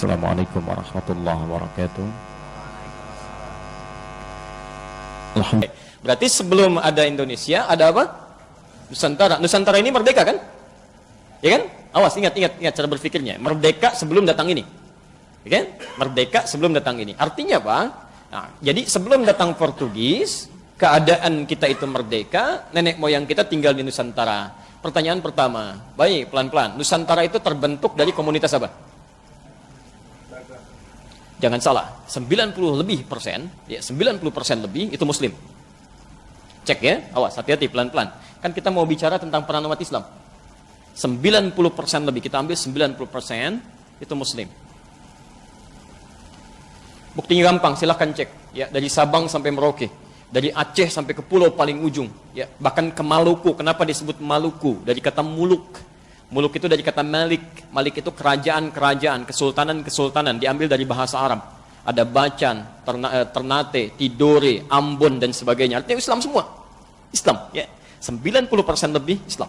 Assalamualaikum warahmatullahi wabarakatuh. Alhamdulillah. Berarti sebelum ada Indonesia, ada apa? Nusantara. Nusantara ini merdeka kan? Ya kan? Awas, ingat cara berpikirnya. Merdeka sebelum datang ini. Ya kan? Merdeka sebelum datang ini. Artinya apa? Nah, jadi sebelum datang Portugis, keadaan kita itu merdeka, nenek moyang kita tinggal di Nusantara. Pertanyaan pertama, baik, pelan-pelan. Nusantara itu terbentuk dari komunitas apa? Jangan salah, 90% lebih itu Muslim. Cek ya, awas, hati-hati, pelan-pelan. Kan kita mau bicara tentang peran umat Islam. 90% lebih, kita ambil 90% itu Muslim. Buktinya gampang, silahkan cek. Ya, dari Sabang sampai Merauke, dari Aceh sampai ke pulau paling ujung, ya, bahkan ke Maluku. Kenapa disebut Maluku? Dari kata muluk. Muluk itu dari kata Malik. Malik itu kerajaan-kerajaan, kesultanan-kesultanan, diambil dari bahasa Arab. Ada Bacan, Ternate, Tidore, Ambon dan sebagainya. Artinya Islam semua. Islam, ya. 90% lebih Islam.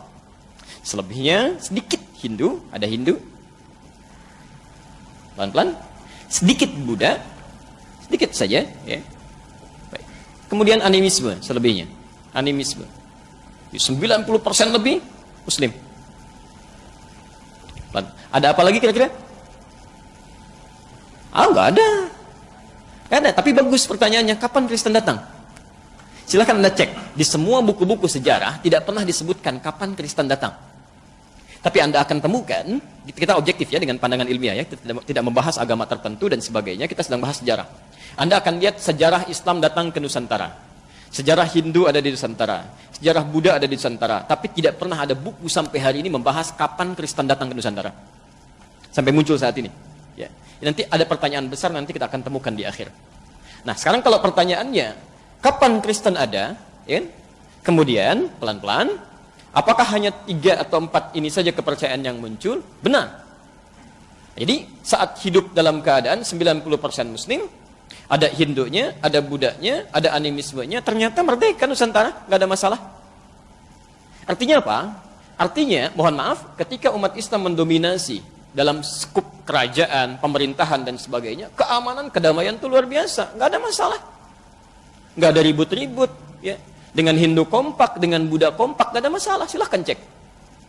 Selebihnya sedikit Hindu, ada Hindu. Pelan-pelan. Sedikit Buddha, sedikit saja, ya. Baik. Kemudian animisme selebihnya. Animisme. 90% lebih Muslim. Ada apa lagi kira-kira? Nggak ada. Nggak ada, tapi bagus pertanyaannya. Kapan Kristen datang? Silahkan Anda cek. Di semua buku-buku sejarah tidak pernah disebutkan kapan Kristen datang. Tapi Anda akan temukan, kita objektif ya dengan pandangan ilmiah ya, kita tidak membahas agama tertentu dan sebagainya, kita sedang bahas sejarah. Anda akan lihat sejarah Islam datang ke Nusantara. Sejarah Hindu ada di Nusantara, sejarah Buddha ada di Nusantara, tapi tidak pernah ada buku sampai hari ini membahas kapan Kristen datang ke Nusantara. Sampai muncul saat ini. Ya. Nanti ada pertanyaan besar, nanti kita akan temukan di akhir. Nah, sekarang kalau pertanyaannya, kapan Kristen ada? Ya? Kemudian, pelan-pelan, apakah hanya 3 atau 4 ini saja kepercayaan yang muncul? Benar. Jadi, saat hidup dalam keadaan 90% Muslim, ada Hindunya, ada Buddhanya, ada animismenya, ternyata merdeka Nusantara, nggak ada masalah. Artinya apa? Artinya, mohon maaf, ketika umat Islam mendominasi dalam skup kerajaan, pemerintahan dan sebagainya, keamanan, kedamaian itu luar biasa, nggak ada masalah, nggak ada ribut-ribut, ya. Dengan Hindu kompak, dengan Buddha kompak, nggak ada masalah. Silahkan cek.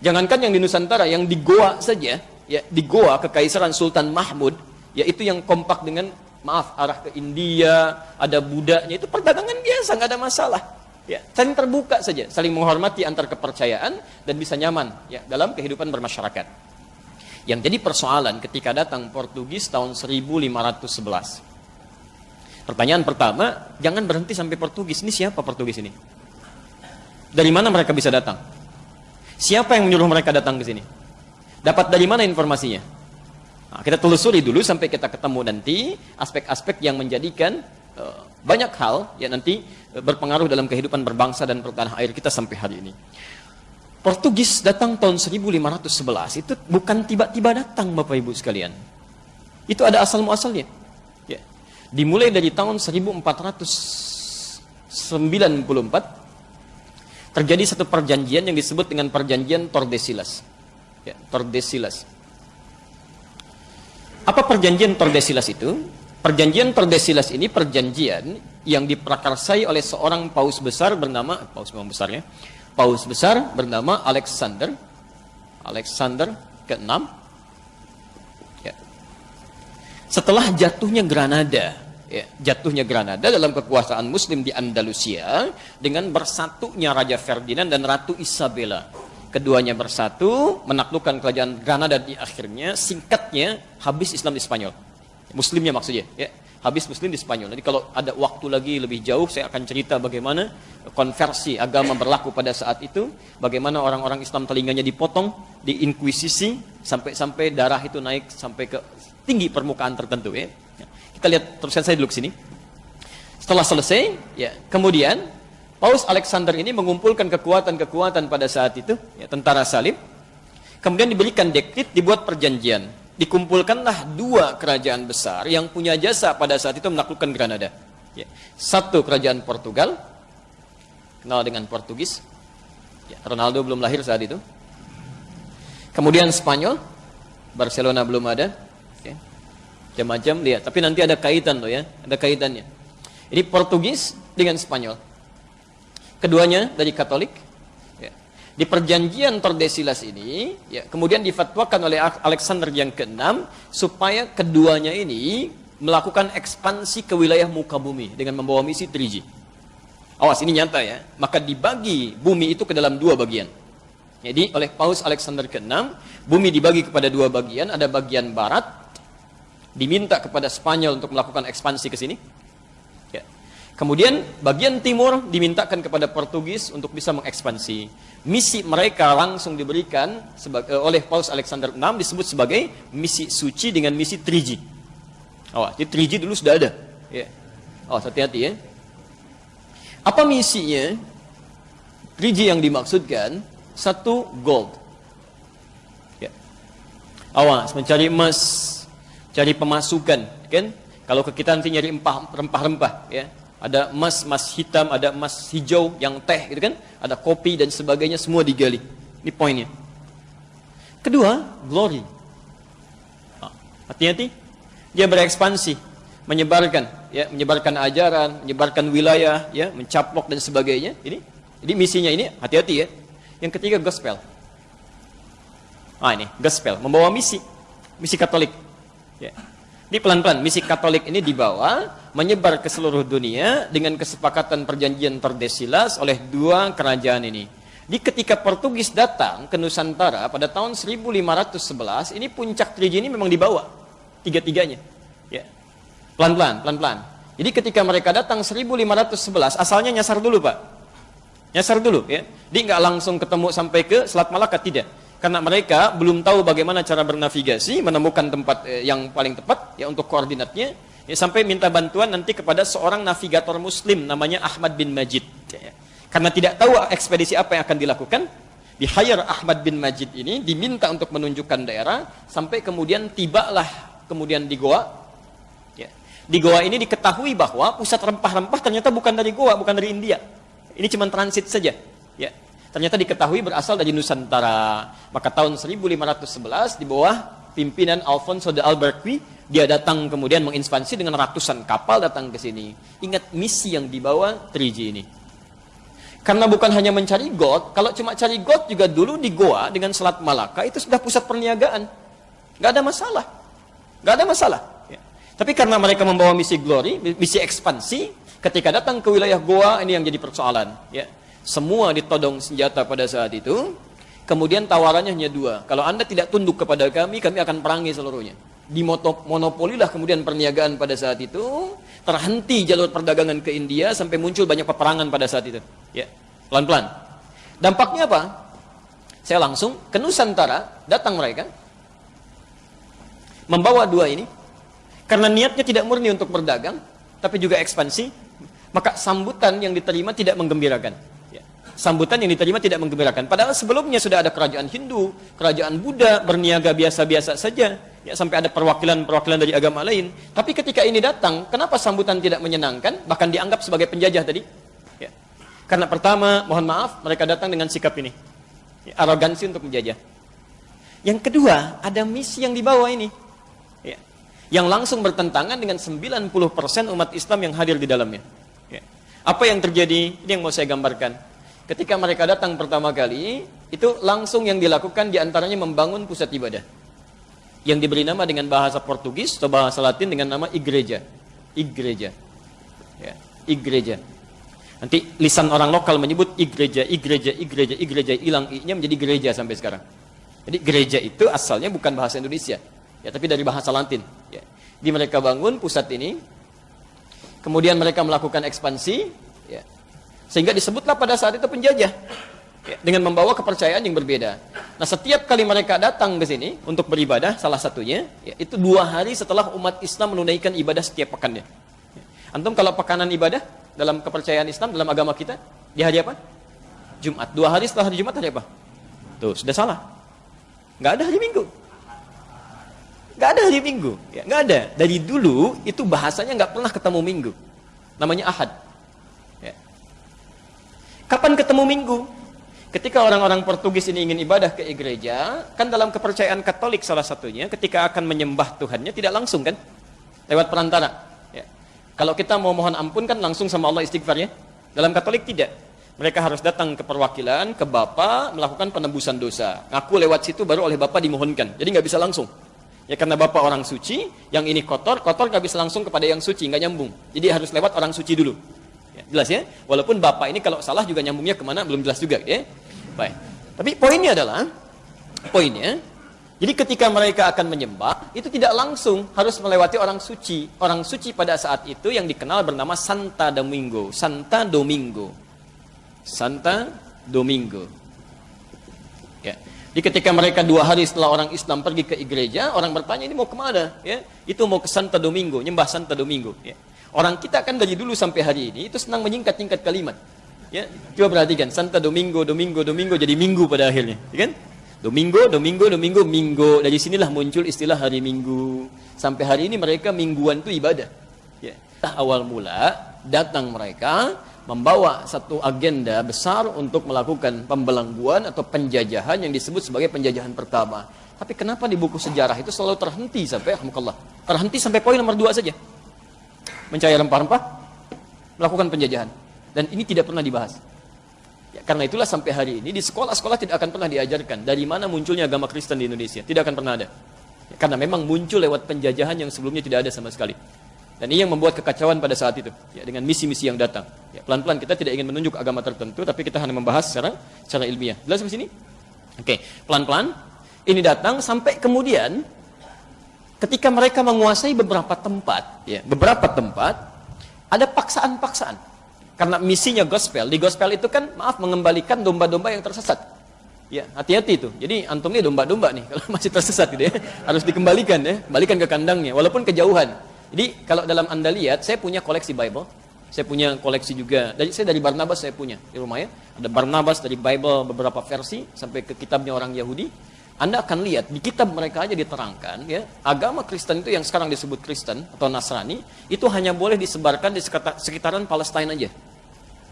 Jangankan yang di Nusantara, yang di Goa saja, ya, di Goa Kekaisaran Sultan Mahmud, yaitu yang kompak dengan arah ke India, ada Buddhanya, itu perdagangan biasa, nggak ada masalah. Ya, saling terbuka saja, saling menghormati antar kepercayaan dan bisa nyaman ya dalam kehidupan bermasyarakat. Yang jadi persoalan ketika datang Portugis tahun 1511. Pertanyaan pertama, jangan berhenti sampai Portugis. Ini siapa Portugis ini? Dari mana mereka bisa datang? Siapa yang menyuruh mereka datang ke sini? Dapat dari mana informasinya? Nah, kita telusuri dulu sampai kita ketemu nanti aspek-aspek yang menjadikan banyak hal yang nanti berpengaruh dalam kehidupan berbangsa dan bertanah air kita sampai hari ini. Portugis datang tahun 1511 itu bukan tiba-tiba datang Bapak Ibu sekalian. Itu ada asal muasalnya. Ya. Dimulai dari tahun 1494 terjadi satu perjanjian yang disebut dengan perjanjian Tordesillas. Ya, Tordesillas. Apa perjanjian Tordesillas itu? Perjanjian Tordesillas ini perjanjian yang diprakarsai oleh seorang paus besar bernama, paus besar bernama Alexander ke-6. Ya. Setelah jatuhnya Granada dalam kekuasaan Muslim di Andalusia dengan bersatunya Raja Ferdinand dan Ratu Isabella. Keduanya bersatu, menaklukkan kerajaan Granada di akhirnya, singkatnya, habis Islam di Spanyol. Muslimnya maksudnya, ya. Habis Muslim di Spanyol. Jadi kalau ada waktu lagi lebih jauh, saya akan cerita bagaimana konversi agama berlaku pada saat itu, bagaimana orang-orang Islam telinganya dipotong, diinkuisisi, sampai darah itu naik sampai ke tinggi permukaan tertentu. Ya. Kita lihat teruskan saya dulu ke sini. Setelah selesai, ya, kemudian Paus Alexander ini mengumpulkan kekuatan-kekuatan pada saat itu, ya, tentara salib. Kemudian diberikan dekrit, dibuat perjanjian. Dikumpulkanlah 2 kerajaan besar yang punya jasa pada saat itu menaklukkan Granada. Ya. Satu kerajaan Portugal, kenal dengan Portugis. Ya, Ronaldo belum lahir saat itu. Kemudian Spanyol, Barcelona belum ada. Ya. macam-macam lihat. Tapi nanti ada kaitan loh ya, ada kaitannya. Ini Portugis dengan Spanyol. Keduanya dari Katolik. Ya. Di perjanjian Tordesillas ini, ya, kemudian difatwakan oleh Alexander yang ke-6 supaya keduanya ini melakukan ekspansi ke wilayah muka bumi dengan membawa misi 3G. Awas, ini nyata ya. Maka dibagi bumi itu ke dalam dua bagian. Jadi oleh Paus Alexander ke-6, bumi dibagi kepada dua bagian. Ada bagian barat, diminta kepada Spanyol untuk melakukan ekspansi ke sini. Ya. Kemudian bagian timur dimintakan kepada Portugis untuk bisa mengekspansi. Misi mereka langsung diberikan oleh Paus Alexander ke-6 disebut sebagai misi suci dengan misi 3G. Jadi 3G dulu sudah ada. Ya. Hati-hati ya. Apa misinya? 3G yang dimaksudkan, satu, gold. Ya. Awas, mencari emas, cari pemasukan, kan? Kalau ke kita nanti nyari rempah-rempah, ya. Ada emas, emas hitam, ada emas hijau yang teh, gitu kan? Ada kopi dan sebagainya, semua digali. Ini poinnya. Kedua, glory. Hati-hati, dia berekspansi, menyebarkan, ya, menyebarkan ajaran, menyebarkan wilayah, ya, mencaplok dan sebagainya. Ini misinya ini, hati-hati ya. Yang ketiga, gospel. Ini gospel, membawa misi Katolik. Ya. Ini pelan-pelan, misi Katolik ini dibawa, menyebar ke seluruh dunia dengan kesepakatan perjanjian Tordesillas oleh dua kerajaan ini. Di ketika Portugis datang ke Nusantara pada tahun 1511, ini puncak 3G ini memang dibawa, tiga-tiganya. Ya. Pelan-pelan. Jadi ketika mereka datang 1511, asalnya nyasar dulu Pak. Nyasar dulu ya. Dia nggak langsung ketemu sampai ke Selat Malaka, tidak. Karena mereka belum tahu bagaimana cara bernavigasi, menemukan tempat yang paling tepat ya untuk koordinatnya. Ya, sampai minta bantuan nanti kepada seorang navigator muslim namanya Ahmad bin Majid. Ya. Karena tidak tahu ekspedisi apa yang akan dilakukan, di-hire Ahmad bin Majid ini, diminta untuk menunjukkan daerah, sampai kemudian tibalah kemudian di Goa. Ya. Di Goa ini diketahui bahwa pusat rempah-rempah ternyata bukan dari Goa, bukan dari India. Ini cuma transit saja. Ya. Ternyata diketahui berasal dari Nusantara. Maka tahun 1511 di bawah pimpinan Alfonso de Albuquerque, dia datang kemudian mengekspansi dengan ratusan kapal datang ke sini. Ingat misi yang dibawa 3G ini. Karena bukan hanya mencari gold, kalau cuma cari gold juga dulu di Goa dengan Selat Malaka itu sudah pusat perniagaan. Nggak ada masalah. Nggak ada masalah. Ya. Tapi karena mereka membawa misi glory, misi ekspansi, ketika datang ke wilayah Goa, ini yang jadi persoalan. Ya. Semua ditodong senjata pada saat itu. Kemudian tawarannya hanya dua. Kalau Anda tidak tunduk kepada kami akan perangi seluruhnya. Dimonopolilah kemudian perniagaan pada saat itu. Terhenti jalur perdagangan ke India sampai muncul banyak peperangan pada saat itu. Ya, pelan-pelan. Dampaknya apa? Saya langsung ke Nusantara, datang mereka. Membawa dua ini. Karena niatnya tidak murni untuk berdagang, tapi juga ekspansi. Maka sambutan yang diterima tidak menggembirakan. Sambutan yang diterima tidak menggembirakan. Padahal sebelumnya sudah ada kerajaan Hindu, kerajaan Buddha, berniaga biasa-biasa saja. Ya, sampai ada perwakilan-perwakilan dari agama lain. Tapi ketika ini datang, kenapa sambutan tidak menyenangkan? Bahkan dianggap sebagai penjajah tadi. Ya. Karena pertama, mohon maaf, mereka datang dengan sikap ini. Ya, arogansi untuk menjajah. Yang kedua, ada misi yang dibawa ini. Ya. Yang langsung bertentangan dengan 90% umat Islam yang hadir di dalamnya. Ya. Apa yang terjadi? Ini yang mau saya gambarkan. Ketika mereka datang pertama kali, itu langsung yang dilakukan diantaranya membangun pusat ibadah. Yang diberi nama dengan bahasa Portugis atau bahasa Latin dengan nama igreja. Igreja. Ya, igreja. Nanti lisan orang lokal menyebut igreja, hilang i-nya menjadi gereja sampai sekarang. Jadi gereja itu asalnya bukan bahasa Indonesia, ya, tapi dari bahasa Latin. Ya. Di mereka bangun pusat ini, kemudian mereka melakukan ekspansi, ya. Sehingga disebutlah pada saat itu penjajah, ya, dengan membawa kepercayaan yang berbeda. Nah, setiap kali mereka datang ke sini untuk beribadah, salah satunya, ya, itu 2 hari setelah umat Islam menunaikan ibadah setiap pekannya. Ya. Antum kalau pekanan ibadah dalam kepercayaan Islam, dalam agama kita, di hari apa? Jumat. 2 hari setelah hari Jumat hari apa? Tuh, sudah salah. Nggak ada hari Minggu. Nggak ada hari Minggu. Ya, nggak ada. Dari dulu, itu bahasanya nggak pernah ketemu Minggu. Namanya Ahad. Kapan ketemu Minggu? Ketika orang-orang Portugis ini ingin ibadah ke gereja, kan dalam kepercayaan Katolik salah satunya, ketika akan menyembah Tuhannya tidak langsung kan? lewat perantara. Ya. Kalau kita mau mohon ampun kan langsung sama Allah istighfar ya. Dalam Katolik tidak. Mereka harus datang ke perwakilan, ke Bapa, melakukan penebusan dosa. Ngaku lewat situ baru oleh Bapa dimohonkan. Jadi nggak bisa langsung. Ya karena Bapa orang suci, yang ini kotor nggak bisa langsung kepada yang suci, nggak nyambung. Jadi harus lewat orang suci dulu. Ya, jelas ya? Walaupun Bapa ini kalau salah juga nyambungnya kemana belum jelas juga. Ya. Baik. Tapi poinnya adalah, jadi ketika mereka akan menyembah, itu tidak langsung harus melewati orang suci. Orang suci pada saat itu yang dikenal bernama Santa Domingo. Santa Domingo. Santa Domingo. Ya. Jadi ketika mereka 2 hari setelah orang Islam pergi ke gereja, orang bertanya ini mau kemana? Ya. Itu mau ke Santa Domingo, nyembah Santa Domingo. Ya. Orang kita kan dari dulu sampai hari ini itu senang menyingkat-nyingkat kalimat. Ya. Coba perhatikan, Santa Domingo, Domingo, Domingo jadi minggu pada akhirnya. Ya kan? Domingo, Domingo, Domingo, Minggu. Dari sinilah muncul istilah hari Minggu. Sampai hari ini mereka mingguan itu ibadah. Ya. Awal mula datang mereka membawa satu agenda besar untuk melakukan pembelengguan atau penjajahan yang disebut sebagai penjajahan pertama. Tapi kenapa di buku sejarah itu selalu terhenti sampai terhenti sampai poin nomor 2 saja. Mencari rempah-rempah, melakukan penjajahan. Dan ini tidak pernah dibahas. Ya, karena itulah sampai hari ini di sekolah-sekolah tidak akan pernah diajarkan dari mana munculnya agama Kristen di Indonesia. Tidak akan pernah ada. Ya, karena memang muncul lewat penjajahan yang sebelumnya tidak ada sama sekali. Dan ini yang membuat kekacauan pada saat itu, ya, dengan misi-misi yang datang. Ya, pelan-pelan kita tidak ingin menunjuk agama tertentu, tapi kita hanya membahas secara ilmiah. Jelas sampai sini? Oke, pelan-pelan ini datang sampai kemudian ketika mereka menguasai beberapa tempat, ada paksaan-paksaan. Karena misinya gospel, di gospel itu kan mengembalikan domba-domba yang tersesat. Ya, hati-hati itu. Jadi antum ini domba-domba nih, kalau masih tersesat gitu ya, harus dikembalikan ya, balikan ke kandangnya, walaupun kejauhan. Jadi kalau dalam Anda lihat, saya punya koleksi Bible, saya punya koleksi juga. Saya dari Barnabas saya punya di rumah ya. Ada Barnabas dari Bible beberapa versi sampai ke kitabnya orang Yahudi. Anda akan lihat di kitab mereka aja diterangkan ya, agama Kristen itu yang sekarang disebut Kristen atau Nasrani itu hanya boleh disebarkan di sekitaran Palestina aja.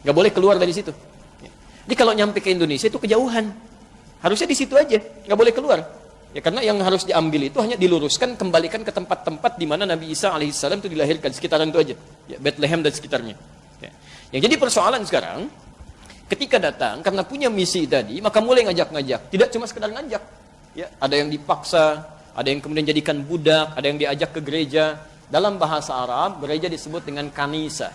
Nggak boleh keluar dari situ. Jadi kalau nyampe ke Indonesia itu kejauhan. Harusnya di situ aja, nggak boleh keluar. Ya karena yang harus diambil itu hanya diluruskan, kembalikan ke tempat-tempat di mana Nabi Isa alaihissalam itu dilahirkan, sekitaran itu aja. Ya, Bethlehem dan sekitarnya. Ya. Yang jadi persoalan sekarang, ketika datang karena punya misi tadi, maka mulai ngajak-ngajak. Tidak cuma sekedar ngajak. Ya, ada yang dipaksa, ada yang kemudian jadikan budak, ada yang diajak ke gereja. Dalam bahasa Arab, gereja disebut dengan kanisa.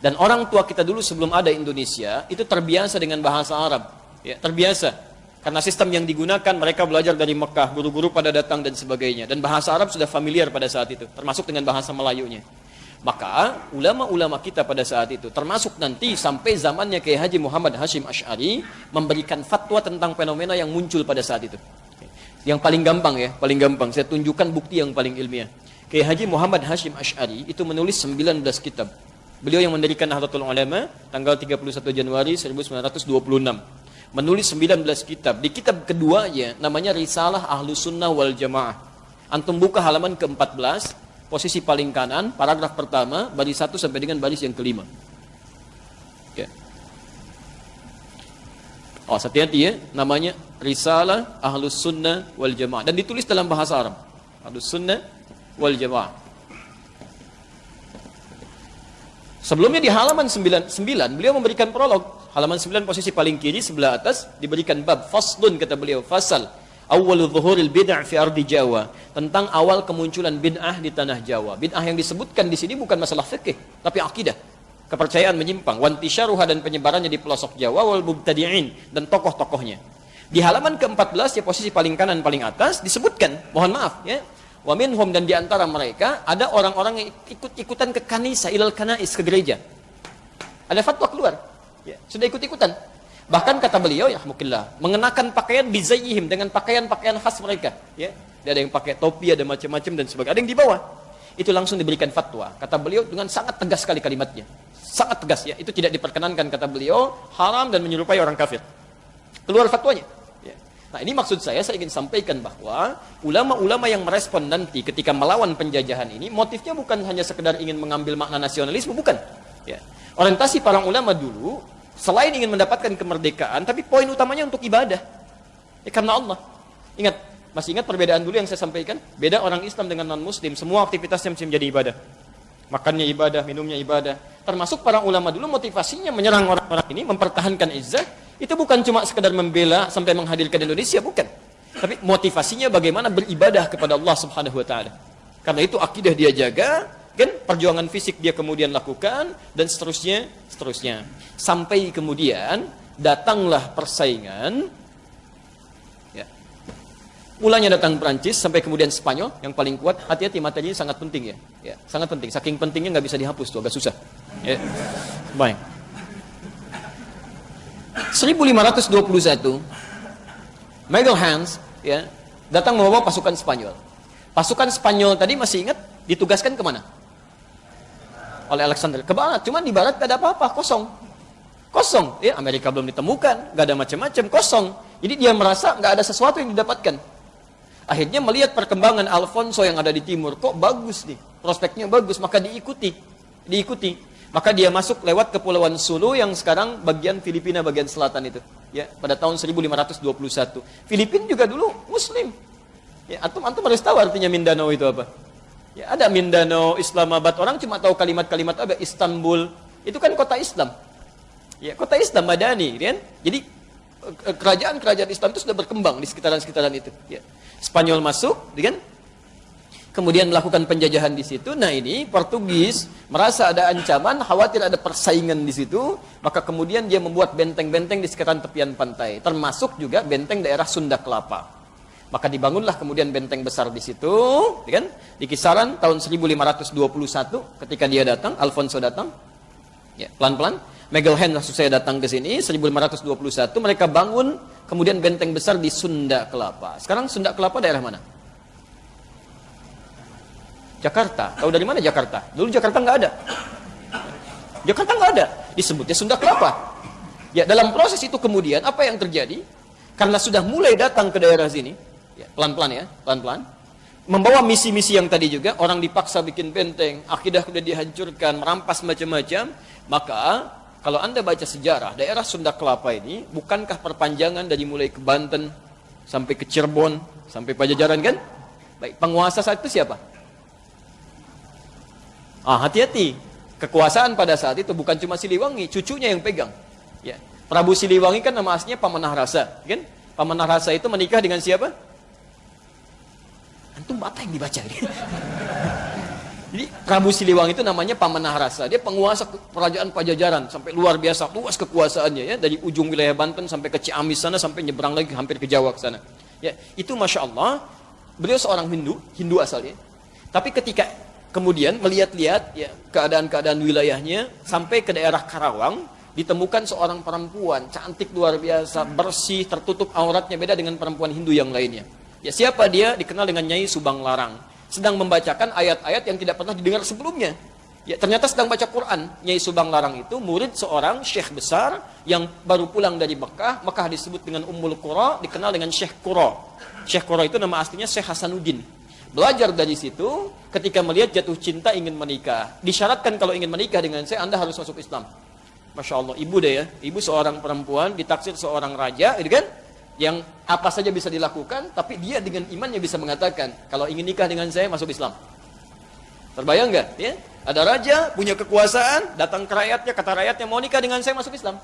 Dan orang tua kita dulu sebelum ada Indonesia, itu terbiasa dengan bahasa Arab. Ya, terbiasa. Karena sistem yang digunakan, mereka belajar dari Mekah, guru-guru pada datang dan sebagainya. Dan bahasa Arab sudah familiar pada saat itu, termasuk dengan bahasa Melayunya. Maka, ulama-ulama kita pada saat itu, termasuk nanti sampai zamannya Kiai Haji Muhammad Hashim Asy'ari, memberikan fatwa tentang fenomena yang muncul pada saat itu. Yang paling gampang ya, paling gampang. Saya tunjukkan bukti yang paling ilmiah. Kiai Haji Muhammad Hashim Asy'ari itu menulis 19 kitab. Beliau yang mendirikan Nahdlatul Ulama, tanggal 31 Januari 1926. Menulis 19 kitab. Di kitab keduanya namanya Risalah Ahlus Sunnah wal Jamaah. Antum buka halaman ke-14, posisi paling kanan, paragraf pertama, baris 1 sampai dengan baris yang kelima. Ya. Oh, hati-hati ya, namanya Risalah Ahlus Sunnah wal Jamaah. Dan ditulis dalam bahasa Arab. Ahlus Sunnah wal Jamaah. Sebelumnya di halaman 99, beliau memberikan prolog. Halaman 9 posisi paling kiri sebelah atas diberikan bab faslun, kata beliau, fasal awwalu dhuhuril bid'ah fi ardi Jawa, tentang awal kemunculan bid'ah di tanah Jawa. Bid'ah yang disebutkan di sini bukan masalah fikih, tapi akidah, kepercayaan menyimpang, wantisyaruha dan penyebarannya di pelosok Jawa, wal mubtadi'in dan tokoh-tokohnya. Di halaman ke-14 ya posisi paling kanan paling atas disebutkan, mohon maaf ya, wa minhum, dan di antara mereka ada orang-orang yang ikut-ikutan ke kanisa, ilal kanais, ke gereja. Ada fatwa keluar. Ya, sudah ikut-ikutan. Bahkan kata beliau, ya mungkinlah, mengenakan pakaian bizayyihim, dengan pakaian-pakaian khas mereka. Ya, ada yang pakai topi, ada macam-macam dan sebagainya. Ada yang di bawah. Itu langsung diberikan fatwa. Kata beliau dengan sangat tegas sekali kalimatnya. Sangat tegas ya. Itu tidak diperkenankan, kata beliau, haram dan menyerupai orang kafir. Keluar fatwanya. Ya. Nah, ini maksud saya ingin sampaikan bahwa ulama-ulama yang merespon nanti ketika melawan penjajahan ini, motifnya bukan hanya sekedar ingin mengambil makna nasionalisme, bukan. Ya. Orientasi para ulama dulu selain ingin mendapatkan kemerdekaan, tapi poin utamanya untuk ibadah. Ya, karena Allah. Ingat, Masih ingat perbedaan dulu yang saya sampaikan? Beda orang Islam dengan non-Muslim. Semua aktivitasnya mesti menjadi ibadah. Makannya ibadah, minumnya ibadah. Termasuk para ulama dulu motivasinya menyerang orang-orang ini, mempertahankan izzah. Itu bukan cuma sekedar membela sampai menghadirkan Indonesia, bukan. Tapi motivasinya bagaimana beribadah kepada Allah Subhanahu wa taala. Karena itu akidah dia jaga, kan? Perjuangan fisik dia kemudian lakukan dan seterusnya. Sampai kemudian datanglah persaingan. Ya. Mulanya datang Perancis sampai kemudian Spanyol yang paling kuat. Hati-hati, materinya sangat penting ya. Ya, sangat penting. Saking pentingnya nggak bisa dihapus tuh, agak susah. Ya. Baik. 1521 Miguel Hans ya datang membawa pasukan Spanyol. Pasukan Spanyol tadi masih ingat ditugaskan kemana? Oleh Alexander ke barat. Cuman di barat gak ada apa-apa, kosong. Ya, Amerika belum ditemukan, gak ada macam-macam, kosong. Jadi dia merasa gak ada sesuatu yang didapatkan. Akhirnya melihat perkembangan Alfonso yang ada di timur, kok bagus nih, prospeknya bagus, maka diikuti. Maka dia masuk lewat Kepulauan Sulu yang sekarang bagian Filipina bagian selatan itu. Ya, pada tahun 1521. Filipina juga dulu Muslim. Ya, antum harus tahu artinya Mindanao itu apa. Ya, ada Mindanao, Islamabad, orang cuma tahu kalimat-kalimat apa, Istanbul, itu kan kota Islam. Ya, kota Islam Madani, kan? Jadi kerajaan-kerajaan Islam itu sudah berkembang di sekitaran-sekitaran itu. Ya. Spanyol masuk, kan? Kemudian melakukan penjajahan di situ. Nah ini Portugis merasa ada ancaman, khawatir ada persaingan di situ, maka kemudian dia membuat benteng-benteng di sekitaran tepian pantai, termasuk juga benteng daerah Sunda Kelapa. Maka dibangunlah kemudian benteng besar di situ, kan? Di kisaran tahun 1521 ketika dia datang, Alfonso datang. Ya, pelan-pelan. Miguel Hans maksud saya datang ke sini 1521, mereka bangun kemudian benteng besar di Sunda Kelapa. Sekarang Sunda Kelapa daerah mana? Jakarta. Tahu dari mana Jakarta? Dulu Jakarta nggak ada. Jakarta nggak ada. Disebutnya Sunda Kelapa. Ya, dalam proses itu kemudian apa yang terjadi? Karena sudah mulai datang ke daerah sini, ya, pelan-pelan, membawa misi-misi yang tadi juga, orang dipaksa bikin benteng, akidah sudah dihancurkan, merampas macam-macam, maka kalau Anda baca sejarah, daerah Sunda Kelapa ini, bukankah perpanjangan dari mulai ke Banten, sampai ke Cirebon, sampai Pajajaran kan? Baik, penguasa saat itu siapa? Hati-hati, kekuasaan pada saat itu bukan cuma Siliwangi, cucunya yang pegang. Ya. Prabu Siliwangi kan nama aslinya Pamanah Rasa, kan? Pamanah Rasa itu menikah dengan siapa? Antum apa yang dibaca? Jadi Prabu Siliwangi itu namanya Pamanah Rasa, dia penguasa kerajaan Pajajaran sampai luar biasa, luas kekuasaannya ya, dari ujung wilayah Banten sampai ke Ciamis sana, sampai nyebrang lagi hampir ke Jawa ke sana. Ya, itu Masya Allah, beliau seorang Hindu asalnya. Tapi ketika kemudian melihat-lihat ya, keadaan-keadaan wilayahnya sampai ke daerah Karawang, ditemukan seorang perempuan cantik luar biasa, bersih, tertutup auratnya, beda dengan perempuan Hindu yang lainnya. Ya, siapa dia? Dikenal dengan Nyai Subang Larang. Sedang membacakan ayat-ayat yang tidak pernah didengar sebelumnya. Ya, ternyata sedang baca Quran. Nyai Subang Larang itu murid seorang syekh besar yang baru pulang dari Mekah. Mekah disebut dengan Ummul Qura, dikenal dengan Syekh Qura. Syekh Qura itu nama aslinya Syekh Hasanuddin. Belajar dari situ, ketika melihat jatuh cinta ingin menikah. Disyaratkan kalau ingin menikah dengan saya, Anda harus masuk Islam. Masya Allah, ibu deh ya. Ibu seorang perempuan, ditaksir seorang raja, gitu kan? Yang apa saja bisa dilakukan, tapi dia dengan imannya bisa mengatakan, kalau ingin nikah dengan saya, masuk Islam. Terbayang nggak? Ya? Ada raja, punya kekuasaan, datang ke rakyatnya, kata rakyatnya, mau nikah dengan saya, masuk Islam.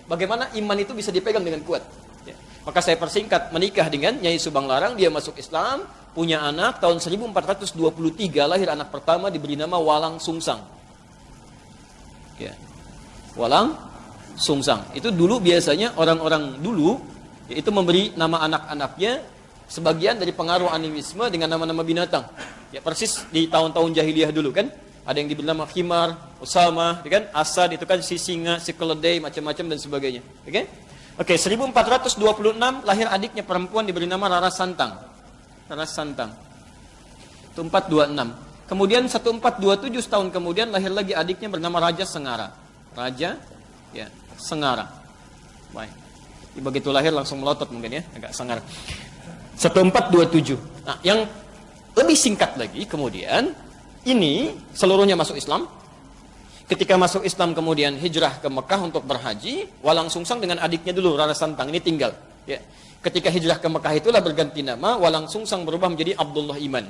Bagaimana iman itu bisa dipegang dengan kuat? Ya. Maka saya persingkat, menikah dengan Nyai Subang Larang, dia masuk Islam, punya anak, tahun 1423 lahir anak pertama, diberi nama Walang Sungsang. Ya. Walang Sungsang. Itu dulu biasanya orang-orang dulu, yaitu memberi nama anak-anaknya sebagian dari pengaruh animisme dengan nama-nama binatang. Ya, persis di tahun-tahun jahiliyah dulu kan. Ada yang diberi nama Khimar, Usama, ya kan? Asad itu kan si singa, si keledai, macam-macam dan sebagainya. Oke? Oke, 1426 lahir adiknya perempuan diberi nama Rara Santang. Rara Santang. Itu 426. Kemudian 1427 tahun kemudian lahir lagi adiknya bernama Raja Sengara. Raja ya, Sengara. Baik. Begitu lahir langsung melotot mungkin ya, agak sangar. 1427. Nah, yang lebih singkat lagi kemudian ini seluruhnya masuk Islam. Ketika masuk Islam kemudian hijrah ke Mekah untuk berhaji, Walang Sungsang dengan adiknya dulu Rara Santang ini tinggal. Ya. Ketika hijrah ke Mekah itulah berganti nama, walang sungsang berubah menjadi Abdullah Iman.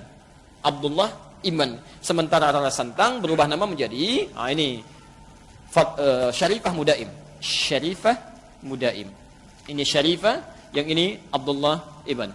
Abdullah Iman. Sementara Rara Santang berubah nama menjadi, Syarifah Mudaim. Syarifah Mudaim. Ini Syarifah, yang ini Abdullah Iman.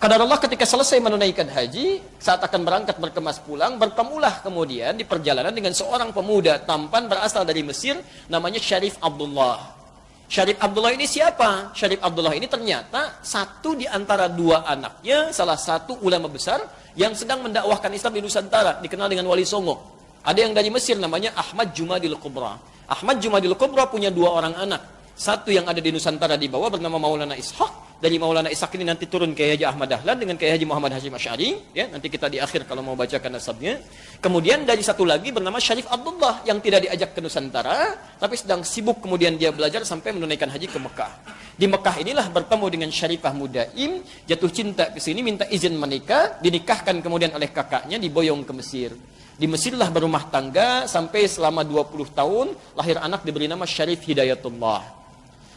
Qadarullah ketika selesai menunaikan haji, saat akan berangkat berkemas pulang, bertemulah kemudian di perjalanan dengan seorang pemuda tampan berasal dari Mesir, namanya Syarif Abdullah. Syarif Abdullah ini siapa? Syarif Abdullah ini ternyata satu di antara dua anaknya, salah satu ulama besar yang sedang mendakwahkan Islam di Nusantara, dikenal dengan Wali Songo. Ada yang dari Mesir namanya Ahmad Jumadil Kubra. Ahmad Jumadil Kubra punya dua orang anak. Satu yang ada di Nusantara di bawah bernama Maulana Ishaq. Dari Maulana Ishaq ini nanti turun ke Haji Ahmad Dahlan dengan Kiai Haji Muhammad Hashim Asy'ari, ya, nanti kita di akhir kalau mau bacakan nasabnya. Kemudian dari satu lagi bernama Syarif Abdullah yang tidak diajak ke Nusantara, tapi sedang sibuk kemudian dia belajar sampai menunaikan haji ke Mekah. Di Mekah inilah bertemu dengan Syarifah Mudaim, jatuh cinta ke sini, minta izin menikah, dinikahkan kemudian oleh kakaknya, diboyong ke Mesir. Di Mesirlah berumah tangga sampai selama 20 tahun, lahir anak diberi nama Syarif Hidayatullah.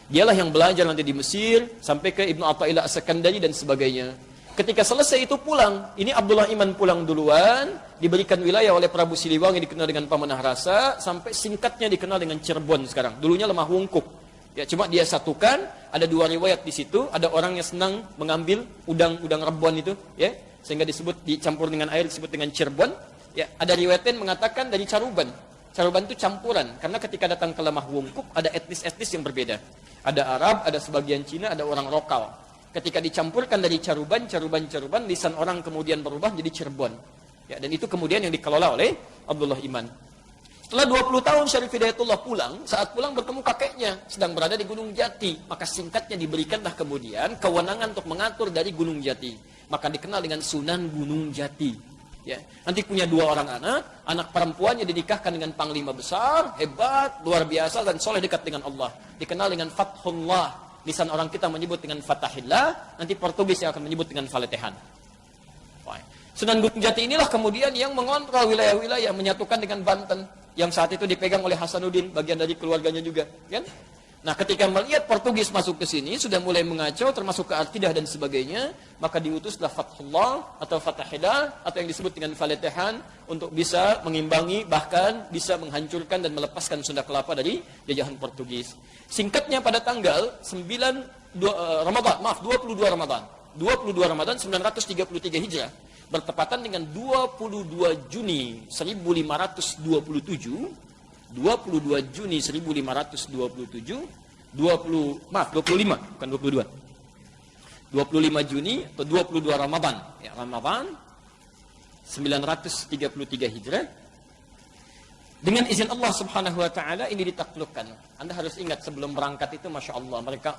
Dialah yang belajar nanti di Mesir sampai ke Ibnu Athaillah As-Sakandari dan sebagainya. Ketika selesai itu pulang, ini Abdullah Iman pulang duluan, diberikan wilayah oleh Prabu Siliwangi dikenal dengan Pamanah Rasa, sampai singkatnya dikenal dengan Cirebon sekarang. Dulunya Lemah Wungkuk. Ya, cuma dia satukan, ada dua riwayat di situ, ada orang yang senang mengambil udang rebon itu, ya, sehingga dicampur dengan air disebut dengan Cirebon. Ya, ada riwayat yang mengatakan dari Caruban. Caruban itu campuran, karena ketika datang ke Lemah Wungkuk ada etnis-etnis yang berbeda. Ada Arab, ada sebagian Cina, ada orang lokal. Ketika dicampurkan dari Caruban, lisan orang kemudian berubah jadi Cirebon. Ya, dan itu kemudian yang dikelola oleh Abdullah Iman. Setelah 20 tahun Syarif Hidayatullah pulang, saat pulang bertemu kakeknya, sedang berada di Gunung Jati. Maka singkatnya diberikanlah kemudian kewenangan untuk mengatur dari Gunung Jati. Maka dikenal dengan Sunan Gunung Jati. Ya, nanti punya dua orang anak perempuannya dinikahkan dengan panglima besar, hebat, luar biasa, dan soleh dekat dengan Allah. Dikenal dengan Fathullah. Lisan orang kita menyebut dengan Fatahillah, nanti Portugis yang akan menyebut dengan Faletehan. Sunan Gunung Jati inilah kemudian yang mengontrol wilayah-wilayah, menyatukan dengan Banten, yang saat itu dipegang oleh Hasanuddin, bagian dari keluarganya juga. Kan? Nah, ketika melihat Portugis masuk ke sini, sudah mulai mengacau, termasuk ke Artidah dan sebagainya, maka diutuslah Fathullah atau Fatahillah, atau yang disebut dengan Faletehan, untuk bisa mengimbangi, bahkan bisa menghancurkan dan melepaskan Sunda Kelapa dari jajahan Portugis. Singkatnya pada tanggal 22 Ramadan 933 Hijrah, bertepatan dengan 22 Juni 1527, 25 Juni 1527, 25 Juni atau 22 Ramadan, ya, Ramadan 933 Hijrah. Dengan izin Allah Subhanahu wa taala ini ditaklukkan. Anda harus ingat sebelum berangkat itu Masya Allah mereka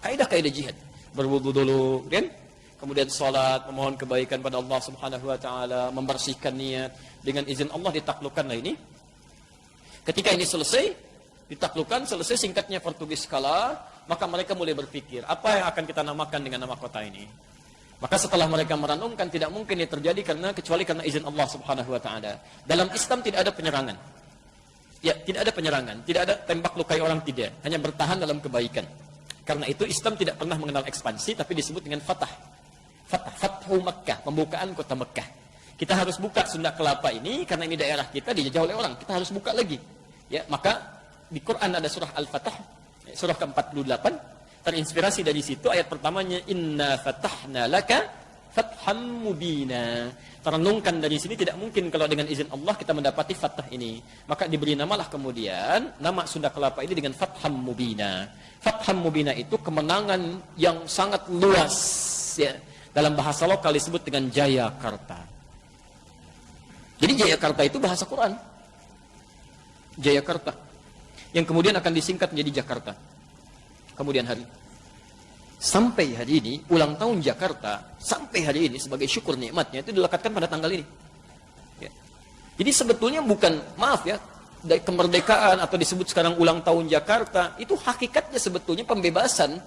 kaidah-kaidah jihad. Berwudu dulu, kan? Kemudian salat, memohon kebaikan pada Allah Subhanahu wa taala, membersihkan niat. Dengan izin Allah ditaklukkanlah ini. Ketika ini selesai, ditaklukkan, selesai singkatnya Portugis kalah, maka mereka mulai berpikir, apa yang akan kita namakan dengan nama kota ini? Maka setelah mereka merenungkan, tidak mungkin ini terjadi kecuali karena izin Allah Subhanahu wa taala. Dalam Islam tidak ada penyerangan. Ya, tidak ada penyerangan, tidak ada tembak lukai orang, tidak. Hanya bertahan dalam kebaikan. Karena itu Islam tidak pernah mengenal ekspansi, tapi disebut dengan Fathu Makkah, pembukaan kota Mekah. Kita harus buka Sunda Kelapa ini, karena ini daerah kita dijajah oleh orang. Kita harus buka lagi. Ya, maka di Quran ada surah Al-Fatah, surah ke-48, terinspirasi dari situ ayat pertamanya inna fatahna laka fatham mubina. Terenungkan dari sini tidak mungkin kalau dengan izin Allah kita mendapati fathah ini. Maka diberi namalah kemudian nama Sunda Kelapa ini dengan Fatham Mubina. Fatham Mubina itu kemenangan yang sangat luas, ya. Dalam bahasa lokal disebut dengan Jayakarta. Jadi Jayakarta itu bahasa Quran. Jayakarta, yang kemudian akan disingkat menjadi Jakarta. Kemudian hari sampai hari ini, ulang tahun Jakarta sampai hari ini sebagai syukur nikmatnya itu dilekatkan pada tanggal ini. Ya. Jadi sebetulnya bukan, maaf ya, dari kemerdekaan atau disebut sekarang ulang tahun Jakarta, itu hakikatnya sebetulnya pembebasan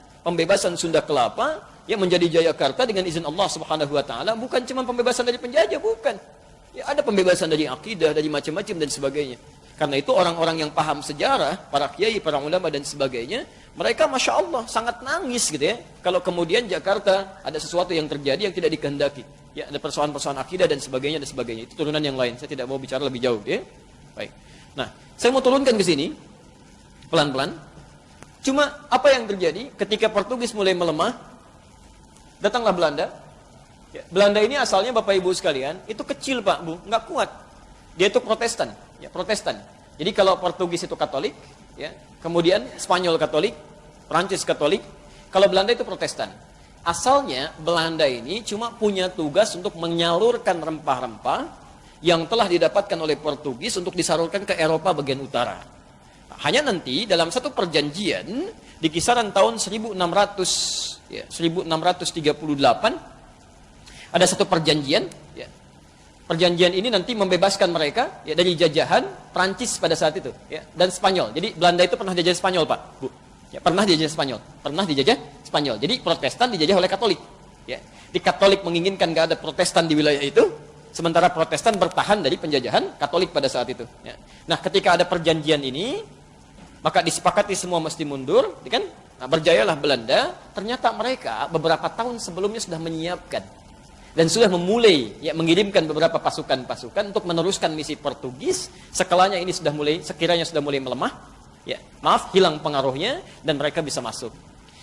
Sunda Kelapa yang menjadi Jayakarta dengan izin Allah Subhanahu wa taala, bukan cuma pembebasan dari penjajah, bukan. Ya, ada pembebasan dari akidah, dari macam-macam dan sebagainya. Karena itu orang-orang yang paham sejarah, para kiai, para ulama dan sebagainya, mereka Masya Allah sangat nangis gitu ya. Kalau kemudian Jakarta ada sesuatu yang terjadi yang tidak dikehendaki. Ya, ada persoalan-persoalan akidah dan sebagainya dan sebagainya. Itu turunan yang lain. Saya tidak mau bicara lebih jauh ya. Baik. Nah, saya mau turunkan ke sini pelan-pelan. Cuma apa yang terjadi ketika Portugis mulai melemah, datanglah Belanda. Ya, Belanda ini asalnya Bapak Ibu sekalian, itu kecil Pak Bu, nggak kuat. Dia itu Protestan, ya Protestan. Jadi kalau Portugis itu Katolik, ya, kemudian Spanyol Katolik, Prancis Katolik, kalau Belanda itu Protestan. Asalnya Belanda ini cuma punya tugas untuk menyalurkan rempah-rempah yang telah didapatkan oleh Portugis untuk disalurkan ke Eropa bagian utara. Hanya nanti dalam satu perjanjian di kisaran tahun 1600, ya, 1638 ada satu perjanjian, ya. Perjanjian ini nanti membebaskan mereka ya, dari jajahan Prancis pada saat itu, ya, dan Spanyol. Jadi Belanda itu pernah dijajah Spanyol, Pak, Bu. Ya, pernah dijajah Spanyol, pernah dijajah Spanyol. Jadi Protestan dijajah oleh Katolik. Ya. Di Katolik menginginkan nggak ada Protestan di wilayah itu, sementara Protestan bertahan dari penjajahan Katolik pada saat itu. Ya. Nah, ketika ada perjanjian ini, maka disepakati semua mesti mundur, kan? Nah, berjayalah Belanda. Ternyata mereka beberapa tahun sebelumnya sudah menyiapkan dan sudah memulai ya, mengirimkan beberapa pasukan-pasukan untuk meneruskan misi Portugis. Sekiranya ini sudah mulai melemah, ya, maaf, hilang pengaruhnya dan mereka bisa masuk.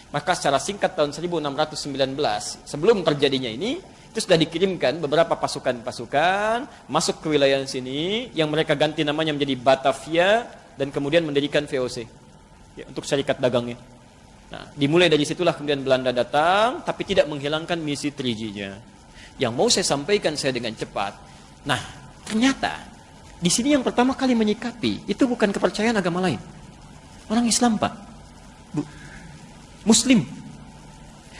Maka secara singkat tahun 1619 sebelum terjadinya ini itu sudah dikirimkan beberapa pasukan-pasukan masuk ke wilayah sini yang mereka ganti namanya menjadi Batavia dan kemudian mendirikan VOC ya, untuk syarikat dagangnya. Nah, dimulai dari situlah kemudian Belanda datang tapi tidak menghilangkan misi 3G-nya. Yang mau saya sampaikan saya dengan cepat. Nah, ternyata di sini yang pertama kali menyikapi itu bukan kepercayaan agama lain. Orang Islam, Pak. Bu. Muslim.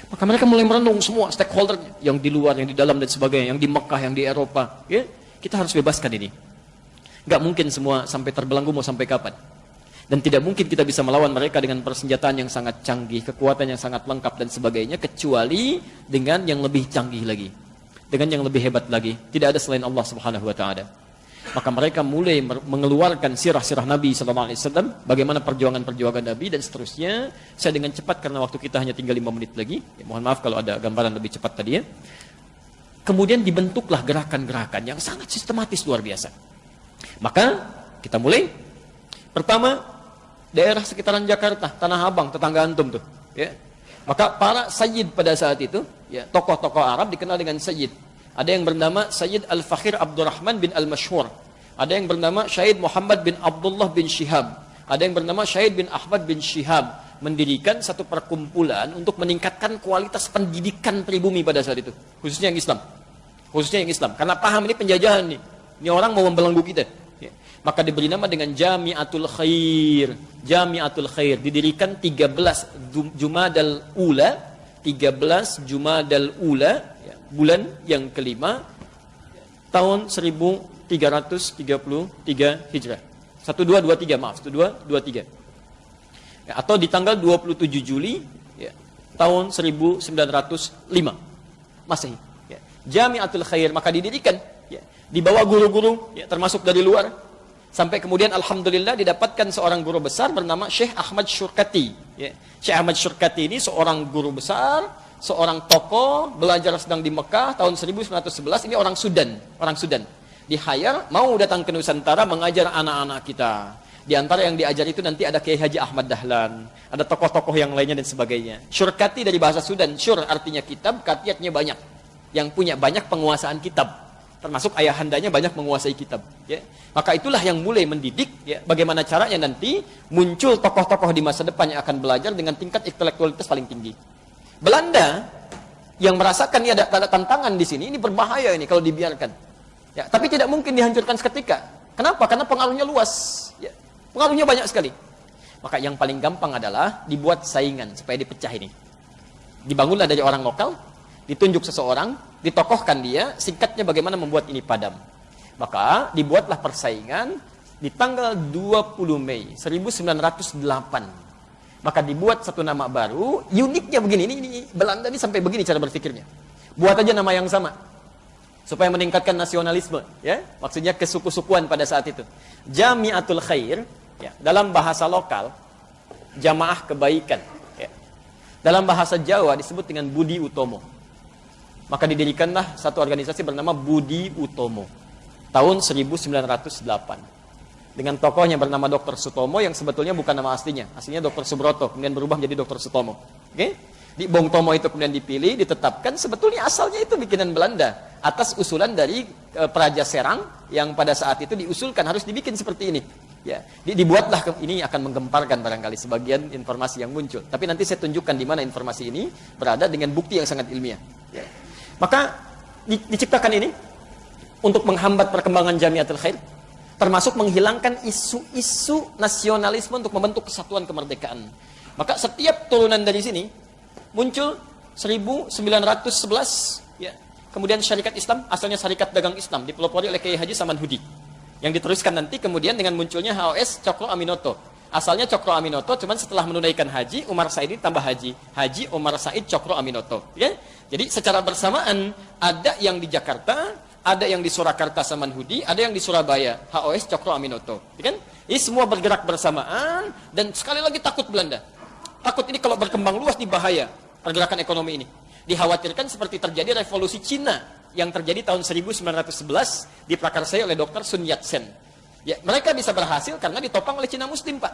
Maka mereka mulai merenung semua stakeholder yang di luar, yang di dalam dan sebagainya, yang di Mekah, yang di Eropa. Ya, kita harus bebaskan ini. Nggak mungkin semua sampai terbelenggu mau sampai kapan. Dan tidak mungkin kita bisa melawan mereka dengan persenjataan yang sangat canggih, kekuatan yang sangat lengkap dan sebagainya, kecuali dengan yang lebih canggih lagi. Dengan yang lebih hebat lagi. Tidak ada selain Allah Subhanahu wa taala. Maka mereka mulai mengeluarkan sirah-sirah Nabi sallallahu alaihi wasallam, bagaimana perjuangan-perjuangan Nabi dan seterusnya. Saya dengan cepat karena waktu kita hanya tinggal 5 menit lagi. Ya, mohon maaf kalau ada gambaran lebih cepat tadi ya. Kemudian dibentuklah gerakan-gerakan yang sangat sistematis luar biasa. Maka kita mulai. Pertama, daerah sekitaran Jakarta, Tanah Abang, tetangga antum tuh, ya. Maka para sayyid pada saat itu, ya, tokoh-tokoh Arab dikenal dengan sayyid. Ada yang bernama Sayyid Al-Fakhir Abdurrahman bin Al-Mashhur. Ada yang bernama Syahid Muhammad bin Abdullah bin Shihab. Ada yang bernama Syahid bin Ahmad bin Shihab. Mendirikan satu perkumpulan untuk meningkatkan kualitas pendidikan pribumi pada saat itu. Khususnya yang Islam. Khususnya yang Islam. Karena paham ini penjajahan nih. Ini orang mau membelenggu kita. Ya. Maka diberi nama dengan Jami'atul Khair. Jami'atul Khair didirikan 13 Jumadal Ula, 13 Jumadal Ula, ya, bulan yang kelima tahun 1333 Hijrah. 1223, maaf, 1223. Ya, atau di tanggal 27 Juli ya, tahun 1905 Masehi. Ya. Jami'atul Khair maka didirikan ya, di bawah guru-guru ya, termasuk dari luar. Sampai kemudian Alhamdulillah didapatkan seorang guru besar bernama Syekh Ahmad Syurkati. Ya. Syekh Ahmad Syurkati ini seorang guru besar, seorang tokoh, belajar sedang di Mekah tahun 1911. Ini orang Sudan. Di-hire, mau datang ke Nusantara mengajar anak-anak kita. Di antara yang diajar itu nanti ada Kiai Haji Ahmad Dahlan, ada tokoh-tokoh yang lainnya dan sebagainya. Syurkati dari bahasa Sudan, syur artinya kitab, katiatnya banyak. Yang punya banyak penguasaan kitab. Termasuk ayahandanya banyak menguasai kitab. Ya. Maka itulah yang mulai mendidik ya, bagaimana caranya nanti muncul tokoh-tokoh di masa depan yang akan belajar dengan tingkat intelektualitas paling tinggi. Belanda yang merasakan ini ada tantangan di sini, ini berbahaya ini kalau dibiarkan. Ya, tapi tidak mungkin dihancurkan seketika. Kenapa? Karena pengaruhnya luas. Ya, pengaruhnya banyak sekali. Maka yang paling gampang adalah dibuat saingan supaya dipecah ini. Dibangunlah dari orang lokal, ditunjuk seseorang, ditokohkan dia, singkatnya bagaimana membuat ini padam. Maka dibuatlah persaingan di tanggal 20 Mei 1908. Maka dibuat satu nama baru, uniknya begini, ini Belanda ini sampai begini cara berpikirnya. Buat aja nama yang sama. supaya meningkatkan nasionalisme, ya, maksudnya kesuku-sukuan pada saat itu. Jamiatul Khair, ya, dalam bahasa lokal jamaah kebaikan, ya. Dalam bahasa Jawa disebut dengan Budi Utomo. Maka didirikanlah satu organisasi bernama Budi Utomo tahun 1908 dengan tokohnya bernama Dr. Sutomo yang sebetulnya bukan nama aslinya Dr. Subroto, kemudian berubah menjadi Dr. Sutomo. Oke? Di Bong Tomo itu kemudian dipilih, ditetapkan, sebetulnya asalnya itu bikinan Belanda atas usulan dari Praja Serang yang pada saat itu diusulkan harus dibikin seperti ini. Ya, dibuatlah, ini akan menggemparkan barangkali sebagian informasi yang muncul. Tapi nanti saya tunjukkan di mana informasi ini berada dengan bukti yang sangat ilmiah. Ya. Maka diciptakan ini untuk menghambat perkembangan Jamiatul Khair, termasuk menghilangkan isu-isu nasionalisme untuk membentuk kesatuan kemerdekaan. Maka setiap turunan dari sini muncul 1911, ya. Kemudian Syarikat Islam, asalnya Syarikat Dagang Islam, dipelopori oleh Kiai Haji Samanhudi. Yang diteruskan nanti kemudian dengan munculnya HOS Cokro Aminoto. Asalnya Cokro Aminoto, cuman setelah menunaikan haji, Umar Said tambah haji. Haji Umar Said Cokro Aminoto. Ya? Jadi secara bersamaan, ada yang di Jakarta, ada yang di Surakarta Samanhudi, ada yang di Surabaya, HOS Cokro Aminoto. Ya kan? Ini semua bergerak bersamaan, dan sekali lagi takut Belanda. Takut ini kalau berkembang luas nih bahaya pergerakan ekonomi ini. Dikhawatirkan seperti terjadi revolusi Cina yang terjadi tahun 1911 diprakarsai oleh Dr. Sun Yat-sen. Ya, mereka bisa berhasil karena ditopang oleh Cina Muslim, Pak.